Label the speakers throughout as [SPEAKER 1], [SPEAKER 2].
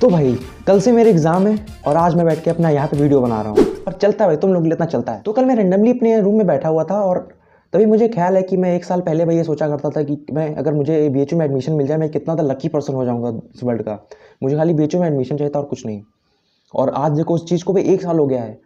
[SPEAKER 1] तो भाई कल से मेरे एग्जाम है और आज मैं बैठ के अपना यहाँ पे वीडियो बना रहा हूँ और चलता है भाई, तुम लोग के लिए इतना चलता है। तो कल मैं रेंडमली अपने रूम में बैठा हुआ था और तभी मुझे ख्याल है कि मैं 1 साल पहले भाई ये सोचा करता था कि मैं अगर मुझे बीएचयू में एडमिशन मिल जाए मैं कितना तो लकी पर्सन हो जाऊंगा इस वर्ल्ड का। मुझे खाली बीएचयू में एडमिशन चाहिए था और कुछ नहीं। और आज देखो उस चीज़ को भी 1 साल हो गया है।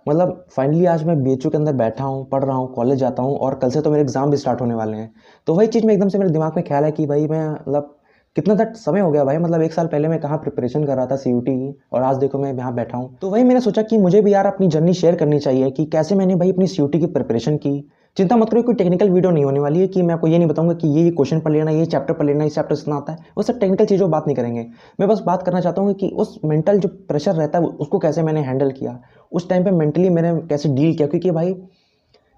[SPEAKER 1] मतलब फाइनली आज मैं बीएचयू के अंदर बैठा हूँ, पढ़ रहा हूँ, कॉलेज जाता हूँ और कल से तो मेरे एग्जाम भी स्टार्ट होने वाले हैं। तो वही चीज़ में एकदम से मेरे दिमाग में ख्याल है कि भाई मैं मतलब कितना तक समय हो गया भाई, मतलब 1 साल पहले मैं कहाँ प्रिपरेशन कर रहा था सीयूटी की और आज देखो मैं यहाँ बैठा हूँ। तो वही मैंने सोचा कि मुझे भी यार अपनी जर्नी शेयर करनी चाहिए कि कैसे मैंने भाई अपनी सीयूटी की प्रिपरेशन की। चिंता मत करो, कोई टेक्निकल वीडियो नहीं होने वाली है कि मैं आपको ये नहीं बताऊंगा कि ये क्वेश्चन पढ़ लेना, ये चैप्टर पढ़ लेना, इस चैप्टर से इतना आता है, वो सब टेक्निकल चीज़ों बात नहीं करेंगे। मैं बस बात करना चाहता हूँ कि उस मेंटल जो प्रेशर रहता है उसको कैसे मैंने हैंडल किया, उस टाइम पे मेंटली मैंने कैसे डील किया। क्योंकि भाई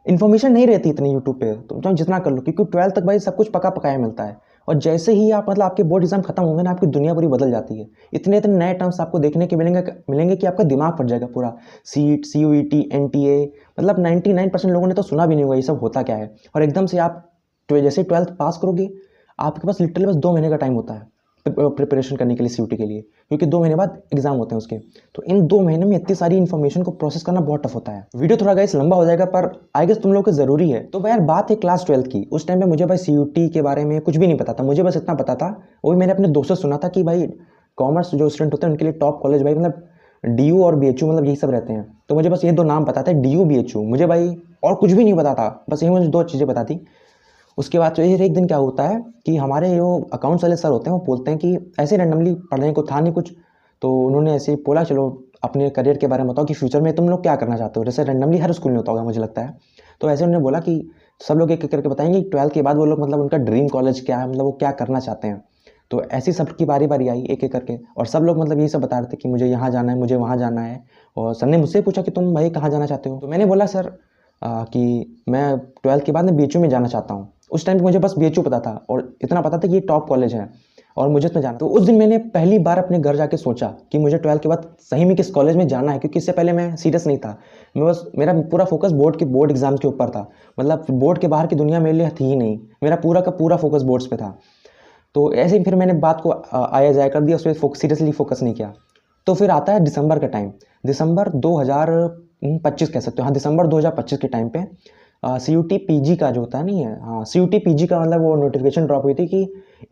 [SPEAKER 1] इन्फॉर्मेशन नहीं रहती इतनी यूट्यूब पे, तुम चाहे जितना कर लो, क्योंकि 12th तक भाई सब कुछ पका पकाया मिलता है। और जैसे ही आप मतलब आपके बोर्ड एग्जाम खत्म होंगे ना, आपकी दुनिया पूरी बदल जाती है। इतने इतने नए टर्म्स आपको देखने के मिलेंगे कि आपका दिमाग फट जाएगा पूरा। सीट, सीयूईटी, एनटीए, मतलब 99% लोगों ने तो सुना भी नहीं होगा ये सब होता क्या है। और एकदम से आप जैसे 12th पास करोगे, आपके पास लिटरली बस 2 महीने का टाइम होता है प्रिपरेशन करने के लिए सीयूटी के लिए, क्योंकि 2 महीने बाद एग्जाम होते हैं उसके। तो इन 2 महीने में इतनी सारी इन्फॉर्मेशन को प्रोसेस करना बहुत टफ होता है। वीडियो थोड़ा गाइस लंबा हो जाएगा पर आई गेस तुम लोग को जरूरी है। तो भाई यार बात है क्लास 12th की। उस टाइम पे मुझे भाई सीयूटी के बारे में कुछ भी नहीं पता था, मुझे बस इतना पता था, वो भी मैंने अपने दोस्तों से सुना था कि भाई कॉमर्स जो स्टूडेंट होते हैं उनके लिए टॉप कॉलेज भाई मतलब डीयू और बीएचयू, मतलब यही सब रहते हैं। तो मुझे बस ये 2 नाम पता थे, डीयू बीएचयू, मुझे भाई और कुछ भी नहीं पता था, बस यही मुझे 2 चीज़ें पता थी। उसके बाद फिर एक दिन क्या होता है कि हमारे जो अकाउंट्स वाले सर होते हैं वो बोलते हैं कि ऐसे रैंडमली पढ़ने को था नहीं कुछ, तो उन्होंने ऐसे बोला चलो अपने करियर के बारे में बताओ कि फ्यूचर में तुम लोग क्या करना चाहते हो। जैसे रैंडमली हर स्कूल में होता होगा मुझे लगता है। तो ऐसे उन्होंने बोला कि सब लोग एक एक करके बताएंगे 12th के बाद वो लोग मतलब उनका ड्रीम कॉलेज क्या है, मतलब वो क्या करना चाहते हैं। तो ऐसी सबकी बारी बारी आई एक एक करके और सब लोग मतलब यही सब बता रहे थे कि मुझे यहाँ जाना है, मुझे वहाँ जाना है। और सर ने मुझसे पूछा कि तुम भाई कहाँ जाना चाहते हो। तो मैंने बोला सर कि मैं 12th के बाद में बीएचयू में जाना चाहता हूँ। उस टाइम पे मुझे बस बीएचयू पता था और इतना पता था कि ये टॉप कॉलेज है और मुझे इसमें जाना। तो उस दिन मैंने पहली बार अपने घर जाके सोचा कि मुझे 12th के बाद सही में किस कॉलेज में जाना है, क्योंकि इससे पहले मैं सीरियस नहीं था। मैं बस मेरा पूरा फोकस बोर्ड एग्जाम्स के ऊपर था, मतलब बोर्ड के बाहर की दुनिया मेरे लिए थी ही नहीं, मेरा पूरा का पूरा फोकस बोर्ड्स पे था। तो ऐसे ही फिर मैंने बात को आया जाया कर दिया, उस पर सीरियसली फोकस नहीं किया। तो फिर आता है दिसंबर का टाइम, दिसंबर 2025 कह सकते हो, हाँ दिसंबर 2025 के टाइम पे सीयूटी पीजी का जो होता है नहीं है, हाँ सीयूटी पीजी का मतलब वो नोटिफिकेशन ड्रॉप हुई थी कि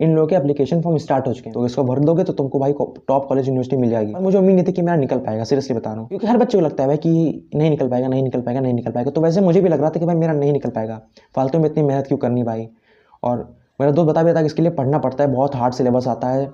[SPEAKER 1] इन लोगों के एप्लीकेशन फॉर्म स्टार्ट हो चुके हैं, तो इसको भर दोगे तो तुमको भाई टॉप कॉलेज यूनिवर्सिटी मिल जाएगी। और मुझे उम्मीद नहीं थी कि मेरा निकल पाएगा, सीरियसली बता रहा हूँ, क्योंकि हर बच्चे को लगता है भाई कि नहीं निकल पाएगा, नहीं निकल पाएगा, नहीं निकल पाएगा। तो वैसे मुझे भी लग रहा था कि भाई मेरा नहीं निकल पाएगा, फालतू में इतनी मेहनत क्यों करनी भाई। और मेरा दोस्त बता भी था कि इसके लिए पढ़ना पड़ता है, बहुत हार्ड सिलेबस आता है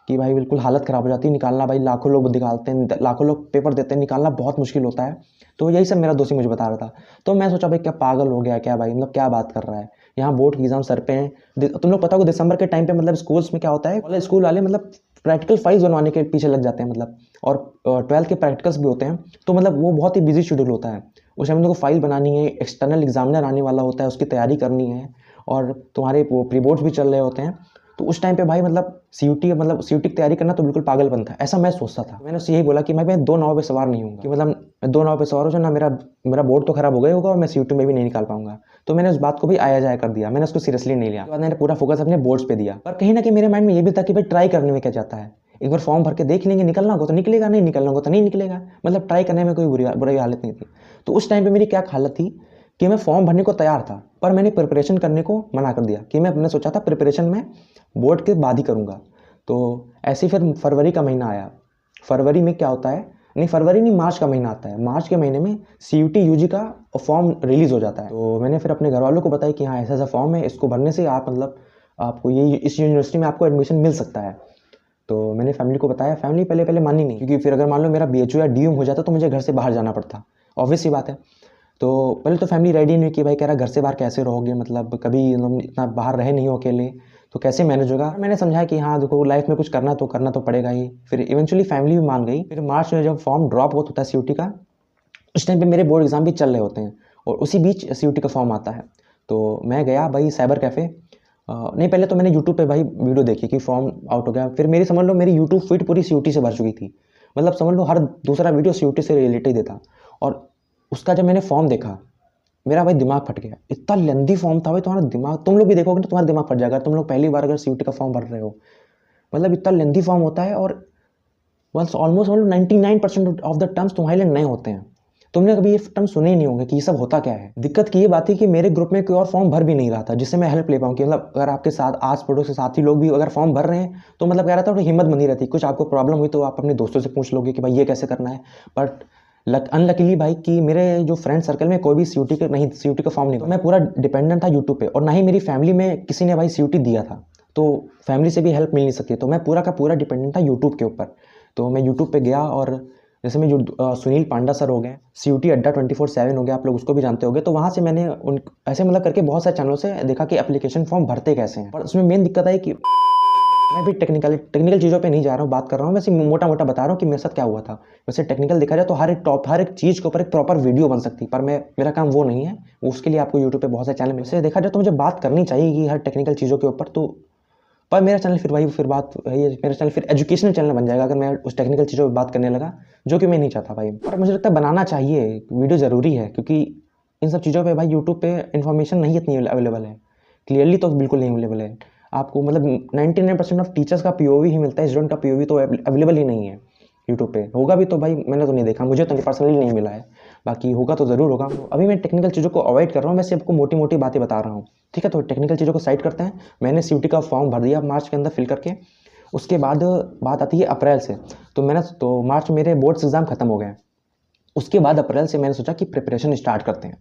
[SPEAKER 1] कि भाई बिल्कुल हालत ख़राब हो जाती है निकालना, भाई लाखों लोग निकालते हैं, लाखों लोग पेपर देते हैं, निकालना बहुत मुश्किल होता है। तो यही सब मेरा दोस्त ही मुझे बता रहा था। तो मैं सोचा भाई क्या पागल हो गया क्या भाई, मतलब क्या बात कर रहा है, यहाँ बोर्ड की एग्जाम सर पे हैं। तुम लोग पता हो दिसंबर के टाइम पे मतलब स्कूल्स में क्या होता है, कॉलेज स्कूल वाले मतलब प्रैक्टिकल फाइल्स बनवाने के पीछे लग जाते हैं, मतलब और 12th के प्रैक्टिकल्स भी होते हैं। तो मतलब वो बहुत ही बिजी शेड्यूल होता है, उस टाइम तुमको फाइल बनानी है, एक्सटर्नल एग्जामिनर आने वाला होता है, उसकी तैयारी करनी है और तुम्हारे वो प्री बोर्ड्स भी चल रहे होते हैं। तो उस टाइम पे भाई मतलब सीयूटी की तैयारी करना तो बिल्कुल पागलपन था, ऐसा मैं सोचता था। मैंने उससे यही बोला कि मैं 2 नाव पे सवार नहीं हूँ, कि मतलब मैं 2 नाव पे सवार हो जाना, मेरा मेरा बोर्ड तो खराब हो गया होगा और मैं सीयूटी में भी नहीं निकाल पाऊंगा। तो मैंने उस बात को भी आया जाया कर दिया, मैंने उसको सीरियसली नहीं लिया। उसके बाद मैंने पूरा फोकस अपने बोर्ड्स पे दिया। पर कहीं ना कहीं मेरे माइंड में ये भी था कि भाई ट्राई करने में क्या जाता है, एक बार फॉर्म भर के देख लेंगे, निकलना होगा तो निकलेगा, नहीं निकलना होगा तो नहीं निकलेगा, मतलब ट्राई करने में कोई बुरी हालत नहीं थी। तो उस टाइम पे मेरी क्या हालत थी कि मैं फॉर्म भरने को तैयार था पर मैंने प्रिपरेशन करने को मना कर दिया, कि मैंने सोचा था प्रिपरेशन में बोर्ड के बाद ही करूँगा। तो ऐसे ही फिर फरवरी का महीना आया। फरवरी में क्या होता है, नहीं फरवरी नहीं, मार्च का महीना आता है। मार्च के महीने में सीयूटी यूजी का फॉर्म रिलीज़ हो जाता है। तो मैंने फिर अपने घर वालों को बताया कि हाँ ऐसा ऐसा फॉर्म है, इसको भरने से आप मतलब आपको ये इस यूनिवर्सिटी में आपको एडमिशन मिल सकता है। तो मैंने फैमिली को बताया, फैमिली पहले पहले मानी नहीं, क्योंकि फिर अगर मान लो मेरा बीएचयू या डीयू हो जाता तो मुझे घर से बाहर जाना पड़ता, ऑब्वियस सी बात है। तो पहले तो फैमिली रेडी नहीं कि भाई कह रहा घर से बाहर कैसे रहोगे, मतलब कभी इतना बाहर रहे नहीं हो अकेले, तो कैसे मैनेज होगा। मैंने समझाया कि हाँ देखो लाइफ में कुछ करना तो पड़ेगा ही। फिर इवेंचुअली फैमिली भी मान गई। फिर मार्च में जब फॉर्म ड्रॉप होता है सीयूटी का, उस टाइम पे मेरे बोर्ड एग्जाम भी चल रहे होते हैं और उसी बीच सीयूटी का फॉर्म आता है। तो मैं गया भाई साइबर कैफ़े, नहीं पहले तो मैंने यूट्यूब पे भाई वीडियो देखी कि फॉर्म आउट हो गया। फिर मेरी समझ लो मेरी यूट्यूब फीड पूरी सीयूटी से भर चुकी थी, मतलब समझ लो हर दूसरा वीडियो सीयूटी से रिलेटेड ही था। और उसका जब मैंने फॉर्म देखा मेरा भाई दिमाग फट गया, इतना लेंदी फॉर्म था भाई। तुम्हारा दिमाग, तुम लोग भी देखोगे तो तुम्हारा दिमाग फट जाएगा, तुम लोग पहली बार अगर सीयूटी का फॉर्म भर रहे हो, मतलब इतना लेंदी फॉर्म होता है। और बस ऑलमोस्ट 99% ऑफ द टर्म्स तुम्हारे लिए नए होते हैं। तुमने कभी ये टर्म सुने ही नहीं होंगे कि ये सब होता क्या है। दिक्कत की ये बात थी कि मेरे ग्रुप में कोई और फॉर्म भर भी नहीं रहा था जिससे मैं हेल्प ले पाऊँ कि मतलब अगर आपके साथ आस पड़ोस के साथी लोग भी अगर फॉर्म भर रहे हैं तो मतलब कह रहा था थोड़ी हिम्मत बनी रहती, कुछ आपको प्रॉब्लम हुई तो आप अपने दोस्तों से पूछ लोगे कि भाई ये कैसे करना है। बट अनलकीली भाई कि मेरे जो फ्रेंड सर्कल में कोई भी सीयूटी का फॉर्म नहीं, तो मैं पूरा डिपेंडेंट था यूट्यूब पे, और ना ही मेरी फैमिली में किसी ने भाई सीयूटी दिया था, तो फैमिली से भी हेल्प मिल नहीं सकती, तो मैं पूरा का पूरा डिपेंडेंट था यूट्यूब के ऊपर। तो मैं यूट्यूब पे गया और जैसे मैं जो सुनील पांडा सर हो गए, सीयूटी अड्डा 24/7 हो गया, आप लोग उसको भी जानते होंगे, तो वहाँ से मैंने उन ऐसे मतलब करके बहुत सारे चैनलों से देखा कि एप्लीकेशन फॉर्म भरते कैसे हैं। और उसमें मेन दिक्कत है कि मैं भी टेक्निकल चीज़ों पे नहीं जा रहा हूँ, बात कर रहा हूँ वैसे मोटा मोटा बता रहा हूँ कि मेरे साथ क्या हुआ था। वैसे टेक्निकल देखा जाए तो हर एक चीज़ के ऊपर एक प्रॉपर वीडियो बन सकती है, पर मेरा काम वो नहीं है। उसके लिए आपको यूट्यूब पे बहुत सारे चैनल मिल से देखा जाए तो मुझे बात करनी चाहिए कि हर टेक्निकल चीज़ों के ऊपर, तो पर मेरा चैनल फिर बात है, मेरा चैनल फिर एजुकेशनल चैनल बन जाएगा अगर मैं उस टेक्निकल चीज़ों पर बात करने लगा, जो कि मैं नहीं चाहता भाई। और मुझे लगता है बनाना चाहिए, वीडियो ज़रूरी है, क्योंकि इन सब चीज़ों पे भाई यूट्यूब पे इन्फॉर्मेशन नहीं इतनी अवेलेबल है, क्लियरली तो बिल्कुल नहीं अवेलेबल है। आपको मतलब 99% ऑफ टीचर्स का पीओवी ही मिलता है, स्टूडेंट का पीओवी तो अवेलेबल ही नहीं है यूट्यूब पे। होगा भी तो भाई मैंने तो नहीं देखा, मुझे तो पर्सनली नहीं मिला है, बाकी होगा तो ज़रूर होगा। अभी मैं टेक्निकल चीज़ों को अवॉइड कर रहा हूँ, मैं सिर्फ आपको मोटी मोटी बातें बता रहा हूँ, ठीक है। तो टेक्निकल चीज़ों को साइड करते हैं। मैंने सीयूटी का फॉर्म भर दिया मार्च के अंदर फिल करके। उसके बाद बात आती है अप्रैल से, तो मार्च में मेरे बोर्ड्स एग्ज़ाम खत्म हो गए। उसके बाद अप्रैल से मैंने सोचा कि प्रिपरेशन स्टार्ट करते हैं।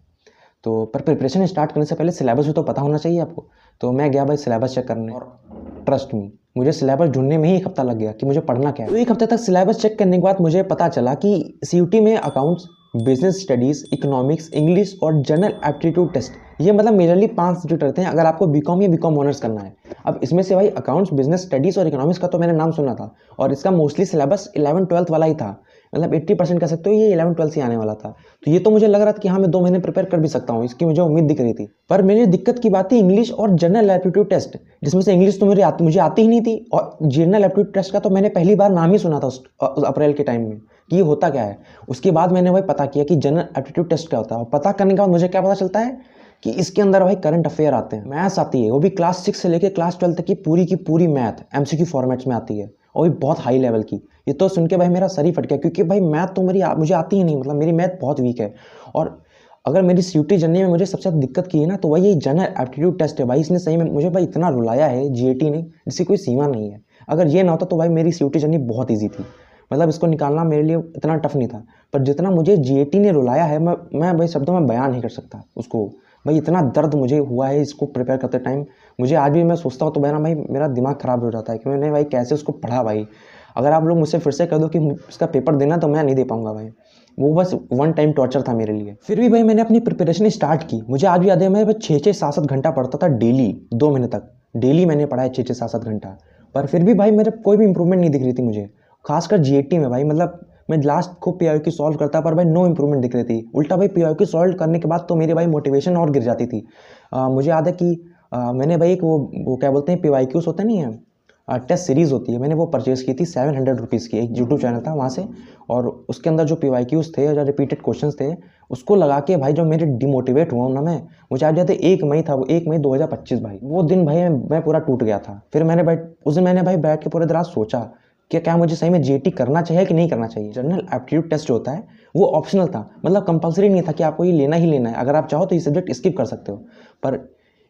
[SPEAKER 1] तो पर प्रिपरेशन स्टार्ट करने से पहले सिलेबस भी तो पता होना चाहिए आपको। तो मैं गया भाई सिलेबस चेक करने, और ट्रस्ट मी मुझे सिलेबस ढूंढने में ही एक हफ्ता लग गया कि मुझे पढ़ना क्या है। तो एक हफ्ते तक सिलेबस चेक करने के बाद मुझे पता चला कि सीयूटी में accounts, business studies, economics, English और जनरल एप्टीट्यूड टेस्ट, ये मतलब मेजरली 5 सब्जेक्ट रहते हैं अगर आपको बीकॉम या बीकॉम ऑनर्स करना है। अब इसमें से भाई अकाउंट्स, बिजनेस स्टडीज़ और इकोनॉमिक्स का तो मैंने नाम सुना था, और इसका मोस्टली सिलेबस 11th-12th वाला ही था, मतलब 80% कह सकते हो ये 11th-12th से आने वाला था। तो ये तो मुझे लग रहा था कि हाँ मैं 2 महीने प्रिपेयर कर भी सकता हूँ, इसकी मुझे उम्मीद दिख रही थी। पर मेरी दिक्कत की बात थी इंग्लिश और जनरल एप्टीट्यूड टेस्ट, जिसमें से इंग्लिश तो मुझे आती ही नहीं थी, और जनरल एप्टीट्यूड टेस्ट का तो मैंने पहली बार नाम ही सुना था उस अप्रैल के टाइम में कि ये होता क्या है। उसके बाद मैंने भाई पता किया कि जनरल एप्टीट्यूड टेस्ट क्या होता है, और पता करने के बाद मुझे क्या पता चलता है कि इसके अंदर भाई करंट अफेयर आते हैं, मैथ्स आती है, वो भी क्लास 6 से लेकर क्लास 12 तक की पूरी मैथ एमसीक्यू फॉर्मेट्स में आती है, और भी बहुत हाई लेवल की। ये तो सुन के भाई मेरा सर ही फट गया, क्योंकि भाई मैथ तो मुझे आती ही नहीं, मतलब मेरी मैथ बहुत वीक है। और अगर मेरी सीयूटी जनरल में मुझे सबसे ज़्यादा दिक्कत की है ना, तो भाई ये जनरल एप्टीट्यूड टेस्ट है भाई, इसने सही में मुझे भाई इतना रुलाया है जीएटी ने, जिसकी कोई सीमा नहीं है। अगर ये ना होता तो भाई मेरी सीयूटी जनरल बहुत ईजी थी, मतलब इसको निकालना मेरे लिए इतना टफ नहीं था। पर जितना मुझे जीएटी ने रुलाया है, मैं भाई शब्दों में बयान नहीं कर सकता उसको। भाई इतना दर्द मुझे हुआ है इसको प्रिपेयर करते टाइम, मुझे आज भी मैं सोचता हूँ तो भाई मेरा दिमाग ख़राब हो जाता है कि मैंने भाई कैसे उसको पढ़ा भाई। अगर आप लोग मुझसे फिर से कह दो कि इसका पेपर देना, तो मैं नहीं दे पाऊंगा भाई, वो बस वन टाइम टॉर्चर था मेरे लिए। फिर भी भाई मैंने अपनी प्रिपरेशन स्टार्ट की। मुझे आज भी याद है मैं 6-7 घंटा पढ़ता था डेली, 2 महीने तक डेली मैंने पढ़ा है 6-7 घंटा। पर फिर भी भाई मेरे कोई भी इंप्रूवमेंट नहीं दिख रही थी मुझे, खासकर जीएटी में भाई। मतलब मैं लास्ट को पीआईक्यू सॉल्व करता, पर भाई नो इंप्रूवमेंट दिख रही थी। उल्टा भाई पीआईक्यू सॉल्व करने के बाद तो मेरी भाई मोटिवेशन और गिर जाती थी। मुझे याद है कि मैंने भाई एक वो क्या बोलते हैं पीवाईक्यूज होते नहीं है, टेस्ट सीरीज़ होती है, मैंने वो परचेज़ की थी 700 रुपीज़ की, एक यूट्यूब चैनल था वहाँ से। और उसके अंदर जो पीवाईक्यूज थे, जो रिपीटेड क्वेश्चंस थे, उसको लगा के भाई जो मेरे डिमोटिवेट हुआ ना मैं, मुझे आज याद है 1 मई था, वो 1 मई 2025 भाई, वो दिन भाई मैं पूरा टूट गया था। फिर उस दिन मैंने भाई बैठ के पूरे दिन रात सोचा कि क्या मुझे सही में जीएटी करना चाहिए कि नहीं करना चाहिए। जनरल एप्टीट्यूड टेस्ट जो होता है वो ऑप्शनल था, मतलब कंपलसरी नहीं था कि आपको ये लेना ही लेना है, अगर आप चाहो तो ये सब्जेक्ट स्किप कर सकते हो। पर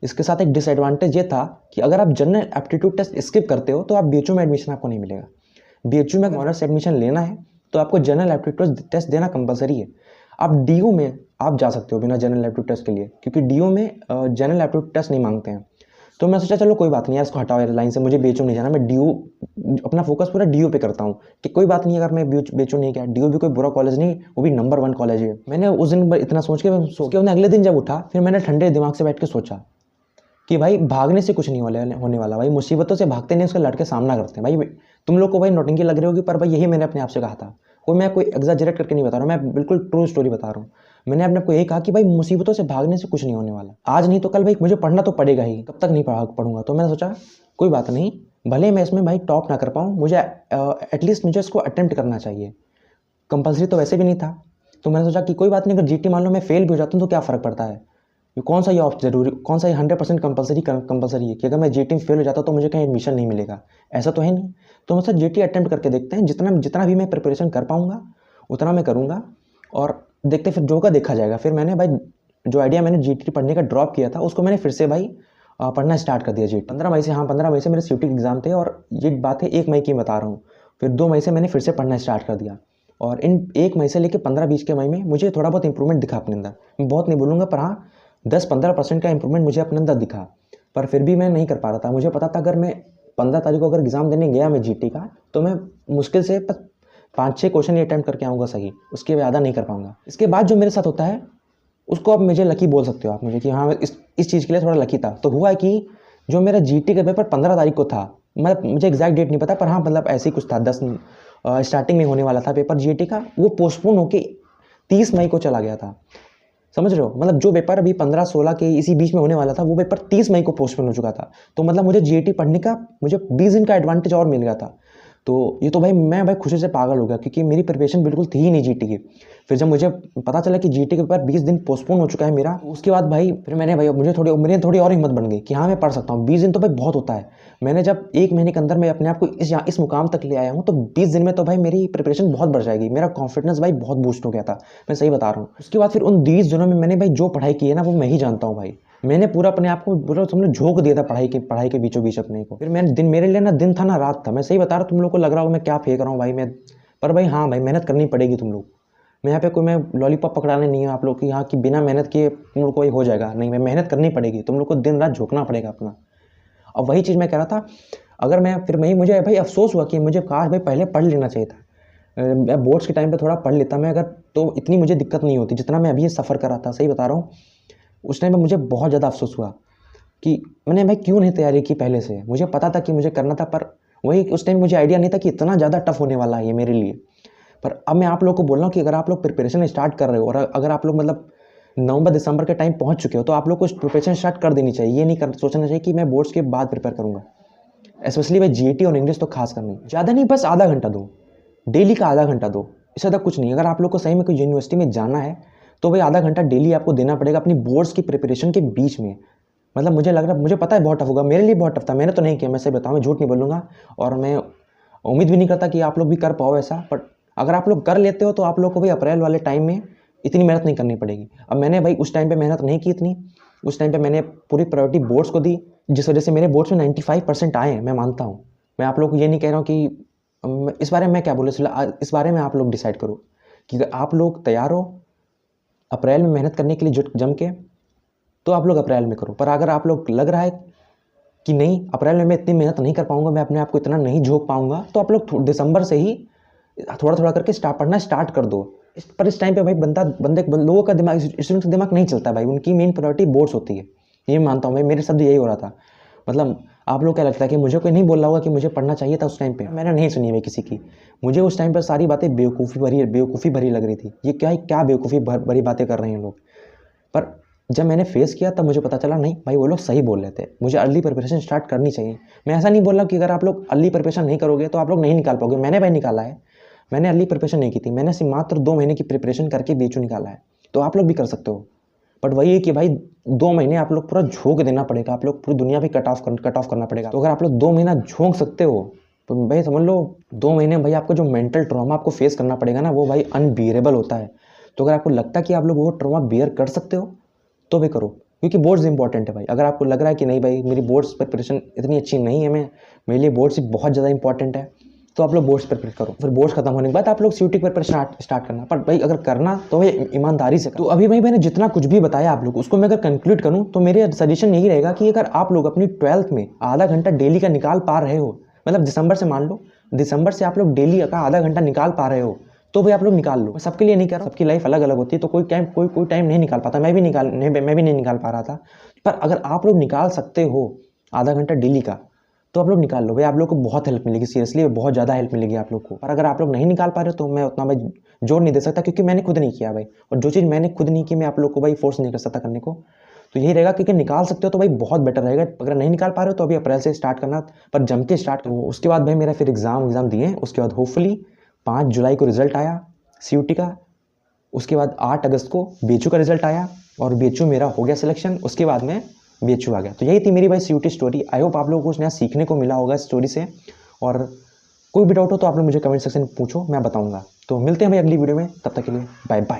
[SPEAKER 1] इसके साथ एक डिसएडवांटेज ये था कि अगर आप जनरल एप्टीट्यूड टेस्ट स्किप करते हो तो आप बीएचयू में एडमिशन आपको नहीं मिलेगा। बीएचयू में ऑनर्स एडमिशन लेना है तो आपको जनरल एप्टीट्यूड टेस्ट देना कंपलसरी है। आप डीयू में आप जा सकते हो बिना जनरल एप्टीट्यूड टेस्ट के लिए, क्योंकि डीयू में जनरल एप्टीट्यूड टेस्ट नहीं मांगते हैं। तो मैं सोचा चलो कोई बात नहीं यार, इसको हटाओ यार लाइन से, मुझे बीएचयू नहीं जाना, मैं डीयू अपना फोकस पूरा डीयू पे करता हूँ कि कोई बात नहीं अगर मैं बीएचयू नहीं गया, डीयू भी कोई बुरा कॉलेज नहीं, वो भी नंबर 1 कॉलेज है। मैंने उस दिन इतना सोच के अगले दिन जब उठा, फिर मैंने ठंडे दिमाग से बैठ के सोचा कि भाई भागने से कुछ नहीं होने वाला भाई, मुसीबतों से भागते नहीं उसका लड़के सामना करते हैं भाई। तुम लोग को भाई नोटिंगी लग रही होगी, पर भाई यही मैंने अपने आप से कहा था, मैं कोई एग्जैजरेट करके नहीं बता रहा हूँ, मैं बिल्कुल ट्रू स्टोरी बता रहा हूँ। मैंने अपने को यही कहा कि भाई मुसीबतों से भागने से कुछ नहीं होने वाला, आज नहीं तो कल भाई मुझे पढ़ना तो पड़ेगा ही, कब तक नहीं पढ़ूंगा। तो मैंने सोचा कोई बात नहीं, भले मैं इसमें भाई टॉप ना कर पाऊँ, मुझे एटलीस्ट मुझे इसको अटेम्प्ट करना चाहिए, कंपलसरी तो वैसे भी नहीं था। तो मैंने सोचा कि कोई बात नहीं, अगर जीटी मान लो मैं फेल भी हो जाता हूँ तो क्या फ़र्क पड़ता है, ये कौन सा ये जरूरी, कौन सा ये 100% कंपलसरी है कि अगर मैं जीटी में फेल हो जाता तो मुझे कहीं एडमिशन नहीं मिलेगा? ऐसा तो है नहीं। तो हम सर जीटी अटेम्प्ट करके देखते हैं, जितना जितना भी मैं प्रिपरेशन कर पाऊँगा उतना मैं करूँगा और देखते फिर जो होगा देखा जाएगा। फिर मैंने भाई जो आइडिया मैंने जीटी पढ़ने का ड्रॉप किया था उसको मैंने फिर से भाई पढ़ना स्टार्ट कर दिया जीटी। 15 मई से, हाँ 15 मई से मेरे सीयूटी के एग्ज़ाम थे और ये बात है 1 मई की बता रहा हूँ। फिर 2 मई से मैंने फिर से पढ़ना स्टार्ट कर दिया और इन 1 मई से लेकर 15-20 के मई में मुझे थोड़ा बहुत इंप्रूवमेंट दिखा अपने अंदर। मैं बहुत नहीं बोलूँगा पर हाँ 10-15% का इंप्रूवमेंट मुझे अपने अंदर दिखा। पर फिर भी मैं नहीं कर पा रहा था। मुझे पता था अगर मैं 15 तारीख को अगर एग्ज़ाम देने गया मैं जीटी का तो मैं मुश्किल से 5-6 क्वेश्चन ही अटैम्प्ट करके आऊँगा सही, उसके ज़्यादा नहीं कर पाऊँगा। इसके बाद जो मेरे साथ होता है उसको आप मुझे लकी बोल सकते हो आप मुझे कि हाँ मैं इस चीज़ के लिए थोड़ा लकी था। तो हुआ कि जो मेरा जीटी का पेपर 15 तारीख को था, मतलब मुझे एग्जैक्ट डेट नहीं पता पर हाँ मतलब ऐसे ही कुछ था, 10 स्टार्टिंग में होने वाला था पेपर जीटी का, वो पोस्टपोन होके 30 मई को चला गया था। समझ रहे हो? मतलब जो पेपर अभी 15-16 के इसी बीच में होने वाला था वो पेपर 30 मई को पोस्टपोन हो चुका था। तो मतलब मुझे जीटी पढ़ने का मुझे 20 दिन का एडवांटेज और मिल गया था। तो ये तो भाई मैं भाई खुशी से पागल हो गया क्योंकि मेरी प्रिपरेशन बिल्कुल थी ही नहीं जीटी की। फिर जब मुझे पता चला कि जीटी के पेपर 20 दिन पोस्टपोन हो चुका है मेरा, उसके बाद भाई फिर मैंने भाई मुझे थोड़ी और हिम्मत बन गई कि हाँ मैं पढ़ सकता हूँ। 20 दिन तो भाई बहुत होता है। मैंने जब 1 महीने के अंदर मैं अपने आप को इस मुकाम तक ले आया हूँ तो 20 दिन में तो भाई मेरी प्रिपरेशन बहुत बढ़ जाएगी। मेरा कॉन्फिडेंस भाई बहुत बूस्ट हो गया था, मैं सही बता रहा हूँ। उसके बाद फिर उन 20 दिनों में मैंने भाई जो पढ़ाई की है ना वो मैं ही जानता हूँ भाई। मैंने पूरा अपने आप को पूरा तुमने झोंक दिया था पढ़ाई के बीचों बीच अपने को। फिर मैंने मेरे लिए ना दिन था ना रात था, मैं सही बता रहा हूँ। तुम लोग को लग रहा होगा मैं क्या फेंक रहा हूँ भाई मैं, पर भाई हाँ भाई मेहनत करनी पड़ेगी तुम लोग। मैं यहाँ पे कोई मैं लॉलीपॉप पकड़ाने नहीं है आप लोग की यहाँ की बिना मेहनत किए तुम लोग को हो जाएगा नहीं। मैं मेहनत करनी पड़ेगी, तुम लोग को दिन रात झोंकना पड़ेगा अपना। अब वही चीज़ मैं कह रहा था, अगर मैं फिर वही मुझे भाई अफसोस हुआ कि मुझे काश भाई पहले पढ़ लेना चाहिए था। मैं बोर्ड्स के टाइम पे थोड़ा पढ़ लेता मैं अगर, तो इतनी मुझे दिक्कत नहीं होती जितना मैं अभी सफ़र कर रहा था। सही बता रहा हूँ, उस टाइम पे मुझे बहुत ज़्यादा अफसोस हुआ कि मैंने भाई क्यों नहीं तैयारी की पहले से। मुझे पता था कि मुझे करना था पर वही उस टाइम मुझे आइडिया नहीं था कि इतना ज़्यादा टफ होने वाला है ये मेरे लिए। पर अब मैं आप लोग को बोल रहा हूँ कि अगर आप लोग प्रिपरेशन स्टार्ट कर रहे हो और अगर आप लोग मतलब नवंबर-दिसंबर के टाइम पहुँच चुके हो तो आप लोग को प्रिपरेशन स्टार्ट कर देनी चाहिए। ये नहीं सोचना चाहिए कि मैं बोर्ड्स के बाद प्रिपेयर करूँगा। स्पेशली भाई जीटी और इंग्लिश तो खास करनी ज़्यादा नहीं, बस आधा घंटा दो, डेली का आधा घंटा दो, इससे ज़्यादा कुछ नहीं। अगर आप लोग को सही में कोई यूनिवर्सिटी में जाना है तो भाई आधा घंटा डेली आपको देना पड़ेगा अपनी बोर्ड्स की प्रिपरेशन के बीच में। मतलब मुझे लग रहा, मुझे पता है बहुत टफ होगा, मेरे लिए बहुत टफ था। मैंने तो नहीं किया, मैं सही बताऊँ, मैं झूठ नहीं बोलूँगा और मैं उम्मीद भी नहीं करता कि आप लोग भी कर पाओ ऐसा। बट अगर आप लोग कर लेते हो तो आप लोग को भी अप्रैल वाले टाइम में इतनी मेहनत नहीं करनी पड़ेगी। अब मैंने भाई उस टाइम पे मेहनत नहीं की इतनी, उस टाइम पे मैंने पूरी प्रायोरिटी बोर्ड्स को दी, जिस वजह से मेरे बोर्ड्स में 95% आए हैं। मैं मानता हूँ, मैं आप लोग को ये नहीं कह रहा हूँ कि इस बारे में मैं क्या बोलूँ, इस बारे में आप लोग डिसाइड करो कि अगर आप लोग तैयार हो अप्रैल में मेहनत करने के लिए जुट जम के तो आप लोग अप्रैल में करो। पर अगर आप लोग लग रहा है कि नहीं अप्रैल में मैं इतनी मेहनत नहीं कर पाऊंगा, मैं अपने आप को इतना नहीं झोंक पाऊंगा, तो आप लोग दिसंबर से ही थोड़ा थोड़ा करके पढ़ना स्टार्ट कर दो। पर इस टाइम पे भाई लोगों का दिमाग, स्टूडेंट का दिमाग नहीं चलता भाई, उनकी मेन प्रायोरिटी बोर्ड्स होती है। ये मानता हूँ भाई, मेरे साथ भी यही हो रहा था। मतलब आप लोग क्या लगता है कि मुझे कोई नहीं बोल रहा होगा कि मुझे पढ़ना चाहिए था उस टाइम पे? मैंने नहीं सुनी भाई किसी की। मुझे उस टाइम पर सारी बातें बेवकूफ़ी भरी लग रही थी। ये क्या बेवकूफ़ी भरी बातें कर रहे हैं लोग। पर जब मैंने फेस किया तब मुझे पता चला नहीं भाई वो लोग सही बोल रहे थे, मुझे अर्ली प्रिपरेशन स्टार्ट करनी चाहिए। मैं ऐसा नहीं बोल रहा कि अगर आप लोग अर्ली प्रिपरेशन नहीं करोगे तो आप लोग नहीं निकाल पाओगे। मैंने भाई निकाला है, मैंने अर्ली प्रिपरेशन नहीं की थी, मैंने सिर्फ मात्र 2 महीने की प्रिपरेशन करके बीचू निकाला है। तो आप लोग भी कर सकते हो। बट वही है कि भाई 2 महीने आप लोग पूरा झोंक देना पड़ेगा, आप लोग पूरी दुनिया भी कट ऑफ करना पड़ेगा। तो अगर आप लोग 2 महीना झोंक सकते हो तो भाई समझ लो 2 महीने भाई आपको जो मेंटल ट्रॉमा आपको फेस करना पड़ेगा ना वो भाई अनबियरेबल होता है। तो अगर आपको लगता है कि आप लोग वो ट्रॉमा बियर कर सकते हो तो भी करो, क्योंकि बोर्ड्स इंपॉर्टेंट है भाई। अगर आपको लग रहा है कि नहीं भाई मेरी बोर्ड्स प्रिपरेशन इतनी अच्छी नहीं है, मेरे लिए बोर्ड्स बहुत ज़्यादा इंपॉर्टेंट है, तो आप लोग बोर्ड्स प्रिपेयर करो। फिर बोर्ड्स खत्म होने के बाद आप लोग सीयूटी प्रिपरेशन स्टार्ट करना। पर भाई अगर करना तो भाई ईमानदारी से। तो अभी भाई मैंने जितना कुछ भी बताया आप लोग उसको मैं अगर कंक्लूड करूँ तो मेरे सजेशन यही रहेगा कि अगर आप लोग अपनी 12th में आधा घंटा डेली का निकाल पा रहे हो, मतलब दिसंबर से मान लो, दिसंबर से आप लोग डेली का आधा घंटा निकाल पा रहे हो तो भाई आप लोग निकाल लो। सबके लिए नहीं कर रहा, सबकी लाइफ अलग अलग होती है, तो कोई टाइम नहीं निकाल पाता। मैं भी नहीं निकाल पा रहा था। पर अगर आप लोग निकाल सकते हो आधा घंटा डेली का तो आप लोग निकाल लो भाई, आप लोग को बहुत हेल्प मिलेगी, सीरियसली बहुत ज़्यादा हेल्प मिलेगी आप लोग को। पर अगर आप लोग नहीं निकाल पा रहे हो तो मैं उतना भाई जोर नहीं दे सकता, क्योंकि मैंने खुद नहीं किया भाई, और जो चीज़ मैंने खुद नहीं की मैं आप लोग को भाई फोर्स नहीं कर सकता करने को। तो यही रहेगा, क्योंकि निकाल सकते हो तो भाई बहुत बेटर रहेगा। अगर नहीं निकाल पा रहे हो तो अभी अप्रैल से स्टार्ट करना, पर जम के स्टार्ट करो। उसके बाद भाई मेरा फिर एग्ज़ाम दिए, उसके बाद होपफुली 5 जुलाई को रिजल्ट आया सीयूटी का, उसके बाद 8 अगस्त को बीचू का रिजल्ट आया, और BHU मेरा हो गया सिलेक्शन, उसके बाद में BHU आ गया। तो यही थी मेरी भाई CUT स्टोरी। आई होप आप लोगों को कुछ नया सीखने को मिला होगा इस स्टोरी से, और कोई भी डाउट हो तो आप लोग मुझे कमेंट सेक्शन में पूछो, मैं बताऊंगा। तो मिलते हैं भाई अगली वीडियो में, तब तक के लिए बाय बाय।